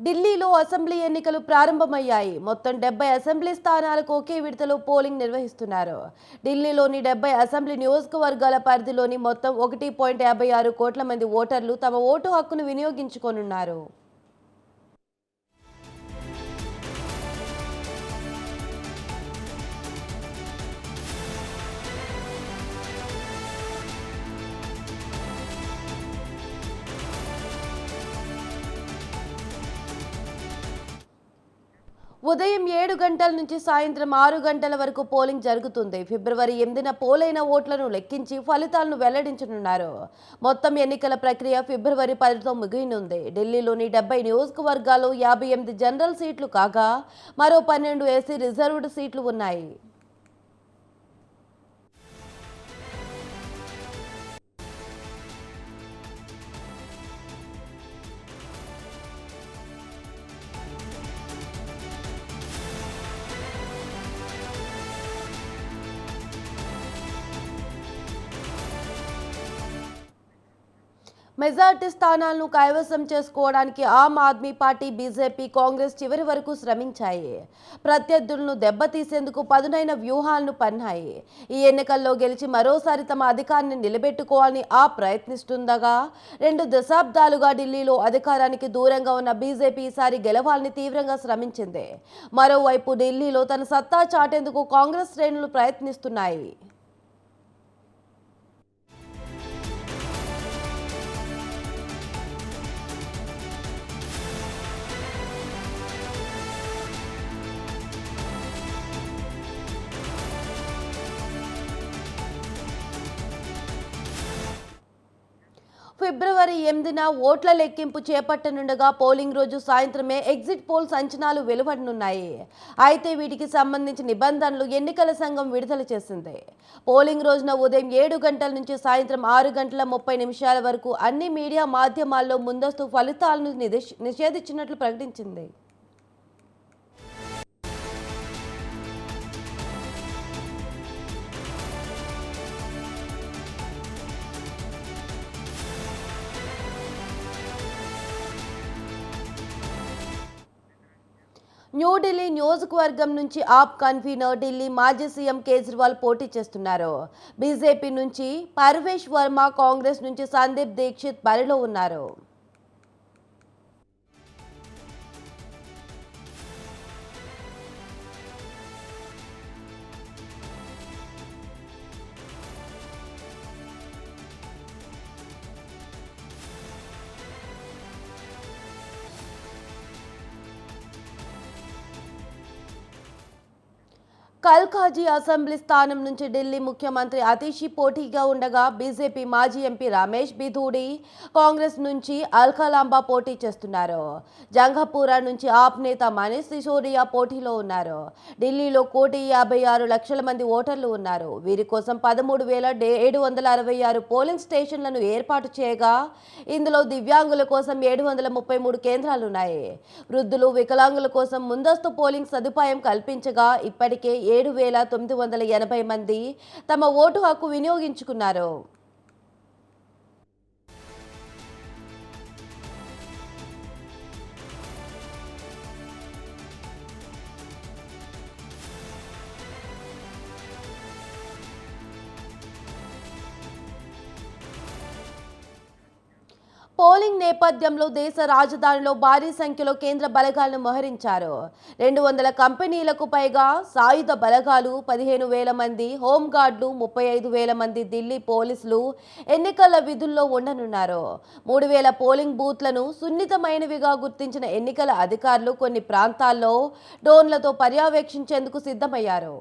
ఢిల్లీలో అసెంబ్లీ ఎన్నికలు ప్రారంభమయ్యాయి. మొత్తం 70 అసెంబ్లీ స్థానాలకు ఒకే విడతలో పోలింగ్ నిర్వహిస్తున్నారు. ఢిల్లీలోని 70 అసెంబ్లీ నియోజకవర్గాల పరిధిలోని మొత్తం 1.56 కోట్ల మంది ఓటర్లు తమ ఓటు హక్కును వినియోగించుకోనున్నారు. ఉదయం 7 గంటల నుంచి సాయంత్రం 6 గంటల వరకు పోలింగ్ జరుగుతుంది. ఫిబ్రవరి 8న పోలైన ఓట్లను లెక్కించి ఫలితాలను వెల్లడించనున్నారు. మొత్తం ఎన్నికల ప్రక్రియ ఫిబ్రవరి 10తో ముగియనుంది. ఢిల్లీలోని 70 నియోజకవర్గాల్లో 58 జనరల్ సీట్లు కాగా మరో 12 ఎస్సీ రిజర్వ్డ్ సీట్లు ఉన్నాయి. మెజార్టీ స్థానాలను కైవసం చేసుకోవడానికి ఆమ్ ఆద్మీ పార్టీ, బీజేపీ, కాంగ్రెస్ చివరి వరకు శ్రమించాయి. ప్రత్యర్థులను దెబ్బతీసేందుకు పదునైన వ్యూహాలను పన్నాయి. ఈ ఎన్నికల్లో గెలిచి మరోసారి తమ అధికారాన్ని నిలబెట్టుకోవాలని ప్రయత్నిస్తుండగా 2 దశాబ్దాలుగా ఢిల్లీలో అధికారానికి దూరంగా ఉన్న బీజేపీ ఈసారి గెలవాలని తీవ్రంగా శ్రమించింది. మరోవైపు ఢిల్లీలో తన సత్తా చాటేందుకు కాంగ్రెస్ శ్రేణులు ప్రయత్నిస్తున్నాయి. ఫిబ్రవరి 8న ఓట్ల లెక్కింపు చేపట్టనుండగా పోలింగ్ రోజు సాయంత్రమే ఎగ్జిట్ పోల్స్ అంచనాలు వెలువడనున్నాయి. అయితే వీటికి సంబంధించి నిబంధనలు ఎన్నికల సంఘం విడుదల చేసింది. పోలింగ్ రోజున ఉదయం 7 గంటల నుంచి సాయంత్రం 6 గంటల 30 నిమిషాల వరకు అన్ని మీడియా మాధ్యమాల్లో ముందస్తు ఫలితాలను నిషేధించినట్లు ప్రకటించింది. న్యూఢిల్లీ నియోజకవర్గం నుంచి ఆప్ కన్వీనర్, ఢిల్లీ మాజీ సీఎం కేజ్రీవాల్ పోటీ చేస్తున్నారు. బీజేపీ నుంచి పర్వేష్ వర్మ, కాంగ్రెస్ నుంచి సందీప్ దీక్షిత్ బరిలో ఉన్నారు. కల్కాజీ అసెంబ్లీ స్థానం నుంచి ఢిల్లీ ముఖ్యమంత్రి అతిషి పోటీగా ఉండగా బీజేపీ మాజీ ఎంపీ రమేష్ బిధూడి, కాంగ్రెస్ నుంచి అల్కలాంబా పోటీ చేస్తున్నారు. జంఘపూరా నుంచి ఆప్ నేత మనీష్ సిసోడియా పోటీలో ఉన్నారు. ఢిల్లీలో 1,56,00,000 మంది ఓటర్లు ఉన్నారు. వీరి కోసం 13,766 పోలింగ్ స్టేషన్లను ఏర్పాటు చేయగా ఇందులో దివ్యాంగుల కోసం 733 కేంద్రాలున్నాయి. వృద్ధులు, వికలాంగుల కోసం ముందస్తు పోలింగ్ సదుపాయం కల్పించగా ఇప్పటికే 7,980 మంది తమ ఓటు హక్కు వినియోగించుకున్నారు. పోలింగ్ నేపథ్యంలో దేశ రాజధానిలో భారీ సంఖ్యలో కేంద్ర బలగాలను మోహరించారు. 200 కంపెనీలకు పైగా సాయుధ బలగాలు, 15,000 మంది హోంగార్డులు, 35,000 మంది ఢిల్లీ పోలీసులు ఎన్నికల విధుల్లో ఉండనున్నారు. 3,000 పోలింగ్ బూత్లను సున్నితమైనవిగా గుర్తించిన ఎన్నికల అధికారులు కొన్ని ప్రాంతాల్లో డ్రోన్లతో పర్యవేక్షించేందుకు సిద్ధమయ్యారు.